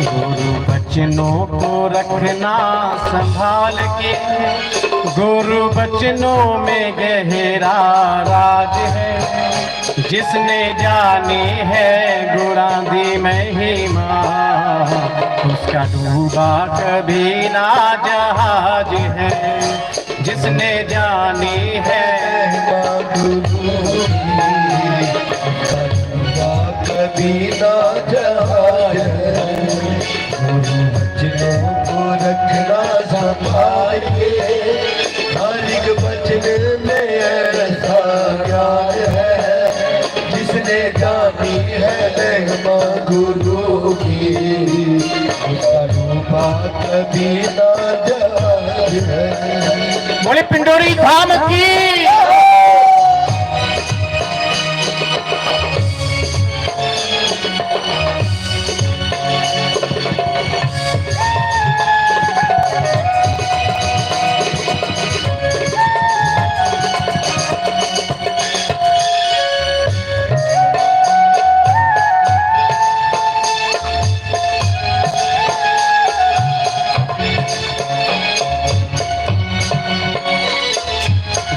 गुरु बचनों को रखना संभाल के, गुरु बचनों में गहरा राज है। जिसने जानी है गुरांदी महिमा, उसका डूबा कभी ना जहाज है। जिसने जानी है कभी ना जहाज है। गुरु बचनों को रखना संभालिए, हर एक वचन में ऐसा ज्ञान है। जिसने जानी है महिमा गुरु की, उसका डूबा कभी ना जहाज है। बोले पिंडोरी धाम की।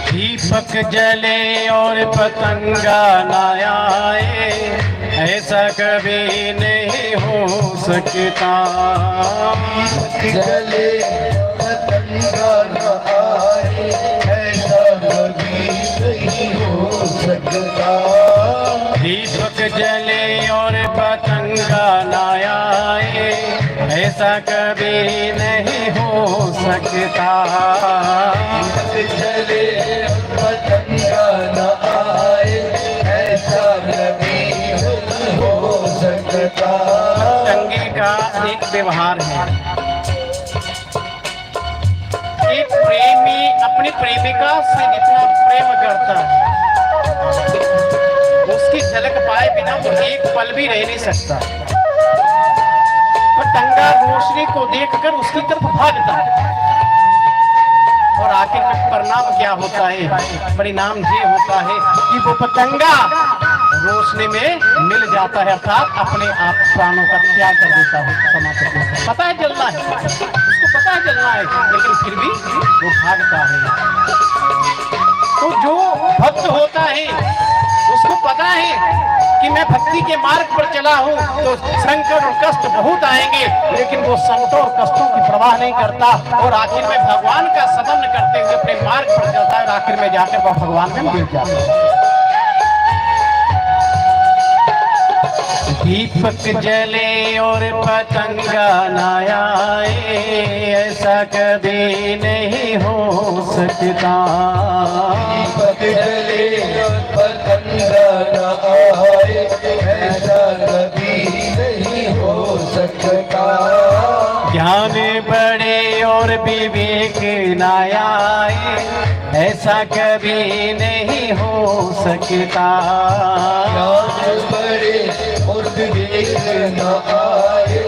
दीपक जले और पतंगा ना आए, ऐसा कभी नहीं हो सकता। जले पतंगा ना आए, ऐसा कभी नहीं हो सकता। दीपक जले और पतंगा ना आए, ऐसा कभी नहीं हो सकता। जले पतंगा ना आए, ऐसा कभी नहीं हो सकता। पतंगे का एक व्यवहार है। एक प्रेमी अपनी प्रेमिका से जितना प्रेम करता है, उसकी झलक पाए बिना वो एक पल भी रह नहीं सकता। पतंगा रोशनी को देखकर उसकी तरफ भागता है, और आखिर में परिणाम क्या होता है? परिणाम ये होता है कि वो पतंगा रोशनी में मिल जाता है, अर्थात अपने आप प्राणों का त्याग कर देता है, समाप्त कर देता है। पता है जलना है, उसको पता है जलना है, लेकिन फिर भी वो भागता है। तो जो भक्त होता है उसको पता है कि मैं भक्ति के मार्ग पर चला हूँ तो संकट और कष्ट बहुत आएंगे, लेकिन वो संकटों और कष्टों की परवाह नहीं करता, और आखिर में भगवान का संबंध करते हुए अपने मार्ग पर चलता है, और आखिर में जाकर वह भगवान में मिल जाता है। दीपक जले और पतंगा ना आए, ऐसा कभी नहीं हो सकता। दीपक जले और पतंगा ना आए, ऐसा कभी नहीं हो सकता। ज्ञान बढ़े और विवेक ना आए, ऐसा कभी नहीं हो सकता। ज्ञान बढ़े और विवेक न आए,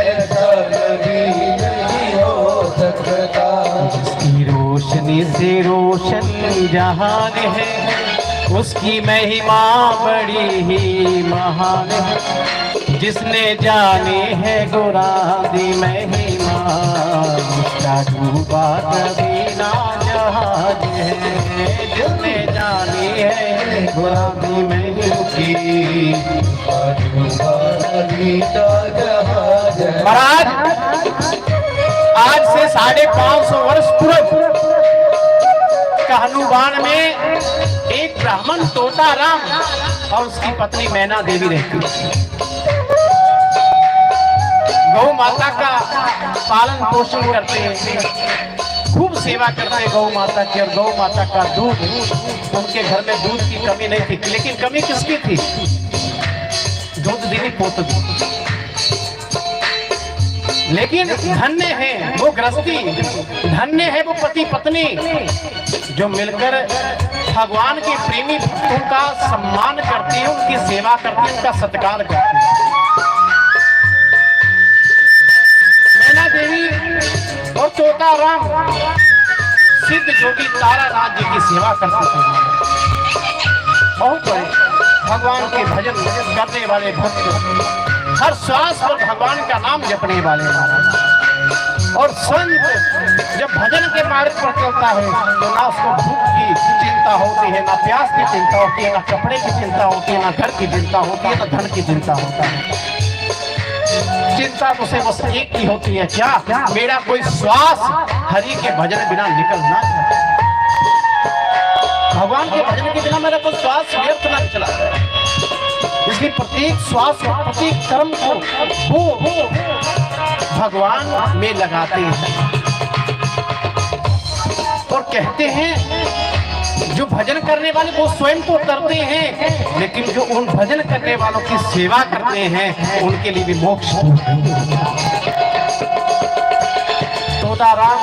ऐसा कभी नहीं हो सकता। जिसकी रोशनी से रोशन जहान है, उसकी महिमा बड़ी ही महान है। जिसने जानी है गुरांदी महिमा, उसका डूबा कभी ना जहाज है। जिसने जानी है गुरांदी महिमा की, महाराज आज से 550 वर्ष पूर्व कहनुबान में एक ब्राह्मण तोता राम और उसकी पत्नी मैना देवी रहती थी। गौ माता का पालन पोषण करते हैं, खूब सेवा करते हैं गौ माता की, और गौ माता का दूध, उनके घर में दूध की कमी नहीं थी। लेकिन कमी किसकी थी? दूध देनी पोत दी। लेकिन धन्य है वो गृहस्थी, धन्य है वो पति पत्नी जो मिलकर भगवान के प्रेमी भक्तों का सम्मान करती है, उनकी सेवा करती है, उनका सत्कार करती है। मैना देवी और तोता राम सिद्ध जोगी तारानाथ जी की सेवा करते थे। बहुत बड़े भगवान के भजन करने वाले भक्त हर श्वास पर भगवान का नाम जपने वाले महाराज। और संत जब भजन के मार्ग पर चलता है तो ना उसको भूख की चिंता होती है, ना प्यास की चिंता होती है, ना कपड़े की चिंता होती है, ना घर की चिंता होती है, ना धन की चिंता होता है। चिंता तो उसे बस एक ही होती है, क्या मेरा कोई श्वास हरि के भजन बिना निकलना चाहिए, भगवान के भजन के बिना मेरा कोई श्वास व्यर्थ ना चला जाए। इसलिए प्रत्येक श्वास को, प्रत्येक कर्म को वो भगवान में लगाते हैं। और कहते हैं जो भजन करने वाले वो स्वयं तो करते हैं, लेकिन जो उन भजन करने वालों की सेवा करते हैं उनके लिए भी मोक्ष। तोताराम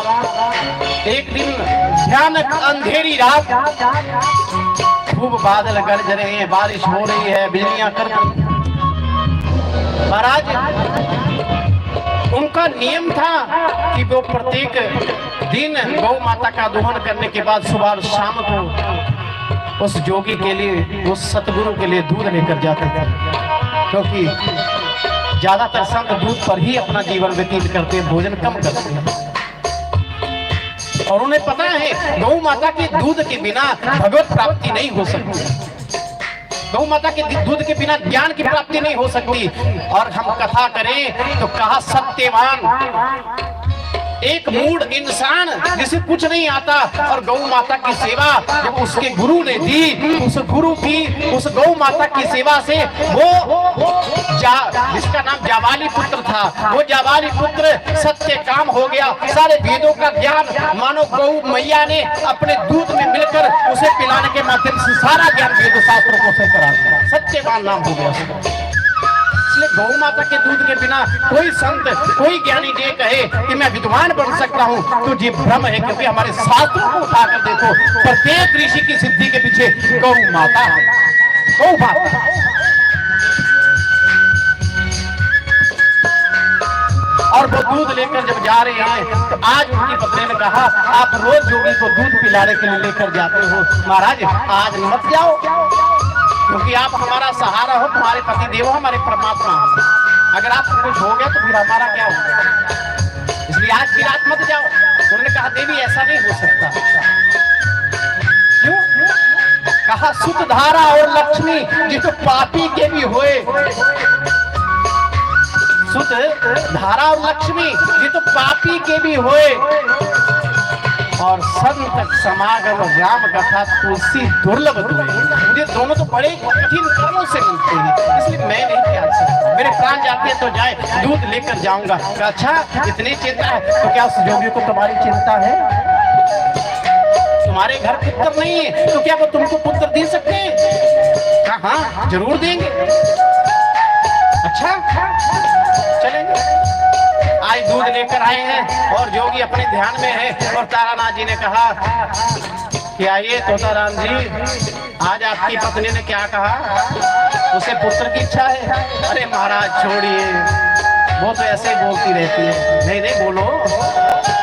एक दिन भयानक अंधेरी रात, खूब बादल गरज रहे हैं, बारिश हो रही है, बिजलियां कर रही हैं। महाराज उनका नियम था कि वो प्रत्येक दिन गौ माता का दोहन करने के बाद सुबह और शाम को उस जोगी के लिए, उस सतगुरु के लिए दूध लेकर जाते थे, क्योंकि ज्यादातर संत दूध पर ही अपना जीवन व्यतीत करते हैं, भोजन कम करते हैं। और उन्हें पता है गौ माता के दूध के बिना भगवत प्राप्ति नहीं हो सकती, गौ माता के दूध के बिना ज्ञान की प्राप्ति नहीं हो सकती। और हम कथा करें तो कहा सत्यवान एक मूढ़ इंसान जिसे कुछ नहीं आता और गौ माता की सेवा जब उसके गुरु ने दी, उस गुरु की, उस गौ माता की सेवा से वो जिसका नाम जाबाली पुत्र था, वो जाबाली पुत्र सत्य काम हो गया। सारे वेदों का ज्ञान मानो गौ मैया ने अपने दूध में मिलकर उसे पिलाने के माध्यम से सारा ज्ञान वेद शास्त्रों को उसे करा दिया, सत्यवान नाम हो गया। गौ माता के दूध के बिना कोई संत, कोई ज्ञानी ये कहे कि मैं विद्वान बन सकता हूँ तो ये भ्रम है, क्योंकि हमारे शास्त्रों को उठाकर देखो, प्रत्येक ऋषि की सिद्धि के पीछे गौ माता है, गौ माता। और वो दूध लेकर जब जा रहे हैं तो आज उनकी पत्नी ने कहा आप रोज जोगी को दूध पिलाने के लिए लेकर जाते हो, महाराज आज मत जाओ, क्योंकि आप हमारा सहारा हो, तुम्हारे पति देव हमारे परमात्मा हो, अगर आप कुछ हो गया तो फिर हमारा क्या होगा, इसलिए आज की रात मत जाओ। उन्होंने कहा देवी ऐसा नहीं हो सकता। क्यों? कहा सुत धारा और लक्ष्मी जिस तो पापी के भी होए, सुत धारा और लक्ष्मी जिस तो पापी के भी होए, और संत समागम राम कथा तुलसी दुर्लभ दुए, मुझे दोनों तो बड़े कठिन कर्मों से मिलते हैं, इसलिए मैं नहीं त्याग सकता, मेरे प्राण जाते हैं तो जाए, दूध लेकर जाऊंगा। अच्छा इतनी चिंता है तो क्या उस जोगी को तुम्हारी चिंता है? तुम्हारे घर पुत्र नहीं है तो क्या वो तुमको पुत्र दे सकते हैं? हाँ जरूर देंगे। अच्छा चलेंगे। आज दूध लेकर आए हैं और जोगी अपने ध्यान में है, और तारानाथ जी ने कहा कि आइए तोताराम जी, आज आपकी पत्नी ने क्या कहा, उसे पुत्र की इच्छा है। अरे महाराज छोड़िए, वो तो ऐसे ही बोलती रहती है। नहीं नहीं बोलो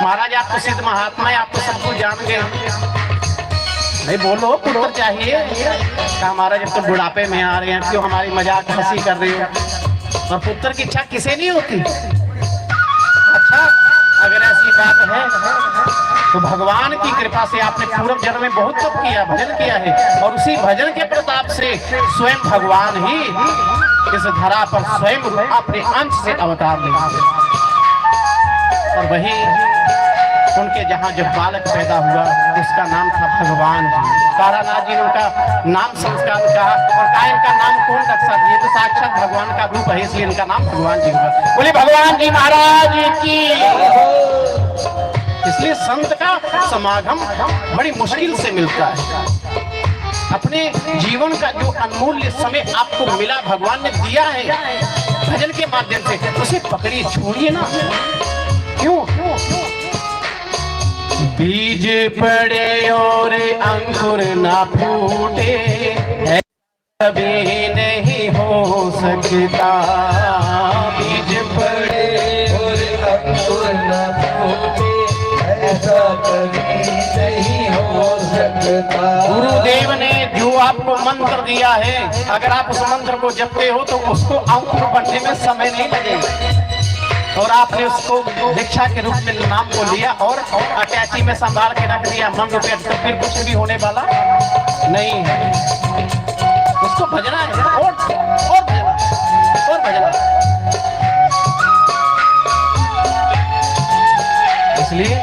महाराज, आप तो सिद्ध महात्मा है, आप तो सब कुछ जान गए, नहीं बोलो पुत्र चाहिए। कहा महाराज जब तो बुढ़ापे में आ रहे हैं, क्यों हमारी मजाक हंसी कर रही हो, और पुत्र की इच्छा किसे नहीं होती। अच्छा अगर ऐसी बात है तो भगवान की कृपा से आपने पूर्व जन्म में बहुत तप किया, भजन किया है, और उसी भजन के प्रताप से स्वयं भगवान ही इस धरा पर स्वयं अपने अंश से अवतार लेंगे। और वही उनके जहाँ जब बालक पैदा हुआ उसका नाम था भगवान जी। तारानाथ जी ने उनका नाम संस्कार कहा, और कहा इनका नाम कौन रख सकता, ये तो साक्षात भगवान का रूप है, इसलिए इनका नाम भगवान जी होगा। बोले भगवान जी महाराज की। इसलिए संत का समागम बड़ी मुश्किल से मिलता है। अपने जीवन का जो अनमूल्य समय आपको मिला, भगवान ने दिया है भजन के माध्यम से, उसे पकड़िए, छोड़िए ना। क्यों? बीज पड़े और अंकुर ना फूटे, कभी नहीं हो सकता। बीज पड़े और अंकुर ना फूटे, ऐसा कभी नहीं हो सकता। गुरुदेव ने जो आपको मंत्र दिया है, अगर आप उस मंत्र को जपते हो तो उसको अंकुर बनने में समय नहीं लगेगा। और आपने उसको दीक्षा के रूप में नाम को लिया और अटैची में संभाल के रख दिया, मन रुपये तो फिर कुछ भी होने वाला नहीं है। उसको भजना है और भजना और भजना। इसलिए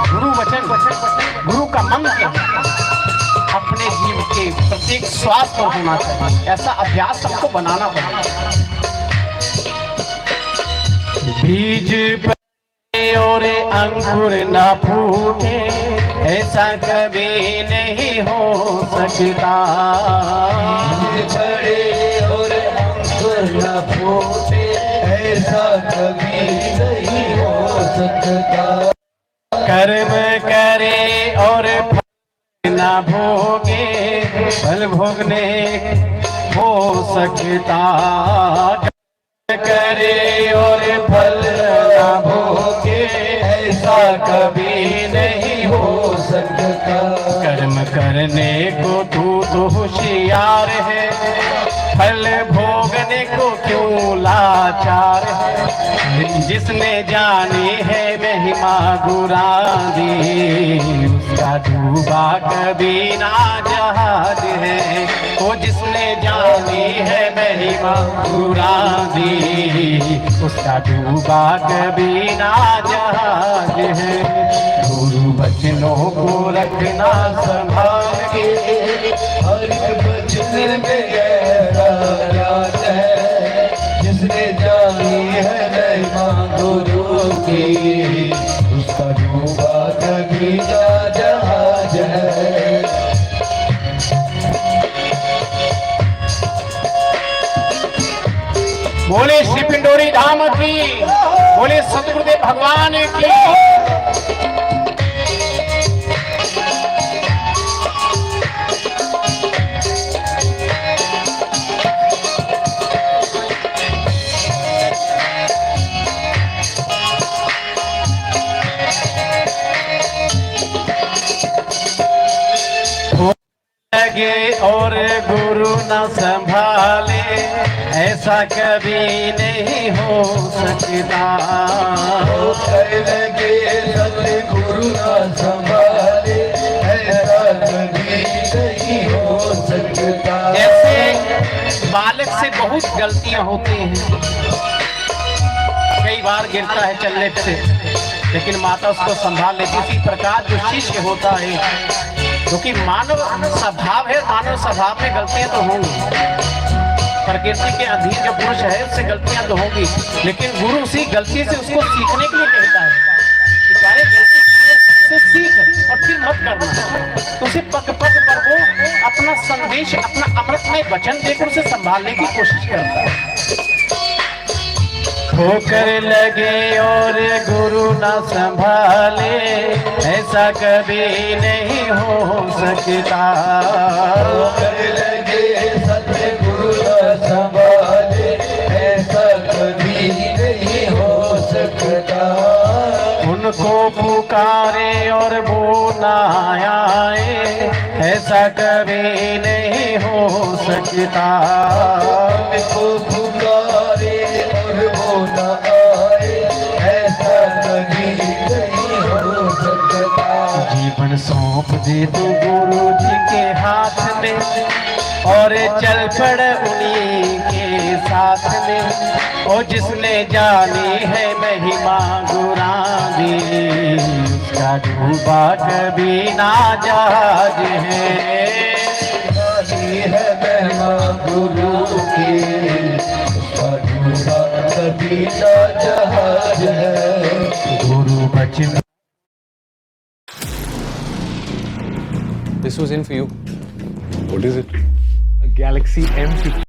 गुरु वचन, गुरु का मंत्र अपने जीव के प्रत्येक श्वास पर होना चाहिए। ऐसा अभ्यास हमको बनाना पड़ेगा। बीज पड़े और अंकुर न फूटे, ऐसा कभी नहीं हो सकता। बीज पड़े और अंकुर न फूटे, ऐसा कभी नहीं हो सकता। कर्म करे और फल न भोगे, फल भोगने हो सकता। करे और फल न भोगे, ऐसा कभी नहीं हो सकता। कर्म करने को तू तो होशियार है, फल भोगने को क्यों लाचार है। जिसने जानी है महिमा गुरादी, उसका डूबा कभी ना जहाज है। वो जिसने जानी है महिमा गुरादी, उसका डूबा कभी ना जहाज है। गुरु बचनों को रखना संभाल के, हर एक बचन में गहरा राज है। जिसने जानी है महिमा गुरु की, उसका डूबा कभी ना जहाज है। बोले श्री पिंडोरी धाम की, बोले सतगुरुदेव भगवान की। लगे और गुरु न संभाले, ऐसा कभी नहीं हो सकता। लगे सतगुरु न संभाले, ऐसा कभी नहीं हो सकता। ऐसे बालक से बहुत गलतियां होती हैं, कई बार गिरता है चलने से, लेकिन माता उसको संभाल लेती। इसी प्रकार जो शिष्य होता है, क्योंकि मानव स्वभाव है, मानव स्वभाव में गलतियां तो होंगी, प्रकृति के अधीन जो पुरुष है उससे गलतियां तो होंगी, लेकिन गुरु उसी गलती से उसको सीखने के लिए कहता है कि सारे गलती से सीख और फिर मत करना। तो उसे पग पग पर वो अपना संदेश, अपना अमृतमय वचन देकर उसे संभालने की कोशिश करता है। ठोकर लगे और गुरु न संभाले, ऐसा कभी नहीं हो सकता। ठोकर लगे सतगुरु न संभाले, ऐसा कभी नहीं हो सकता। उनको पुकारे और वो ना आए, ऐसा कभी नहीं हो सकता। उनको पुकारे और वो ना आए, ऐसा कभी नहीं हो सकता। जीवन सौंप दे तो गुरु जी के हाथ में, और चल पड़ उन्हीं के साथ में। और जिसने जानी है महिमा गुरादी, उसका डूबा कभी ना जहाज है। जानी है महिमा गुरु की, उसका डूबा कभी ना जहाज है। गुरु बचन। This was in for you. What is it? A Galaxy M50.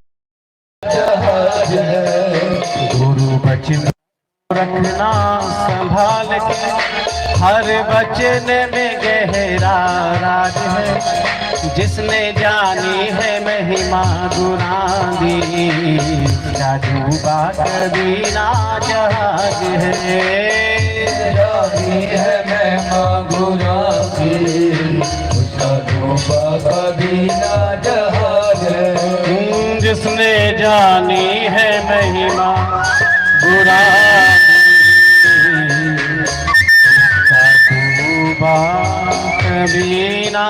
जहाज है। गुरु बचन रखना संभाल के, हर वचन में गहरा राज है। जिसने जानी है महिमा गुरादी, उसका डूबा कभी ना जहाज है। जानी है महिमा गुरु की, डूबा कभी ना जहाज है। जिसने जानी है महिमा बुरा डूबा कभी ना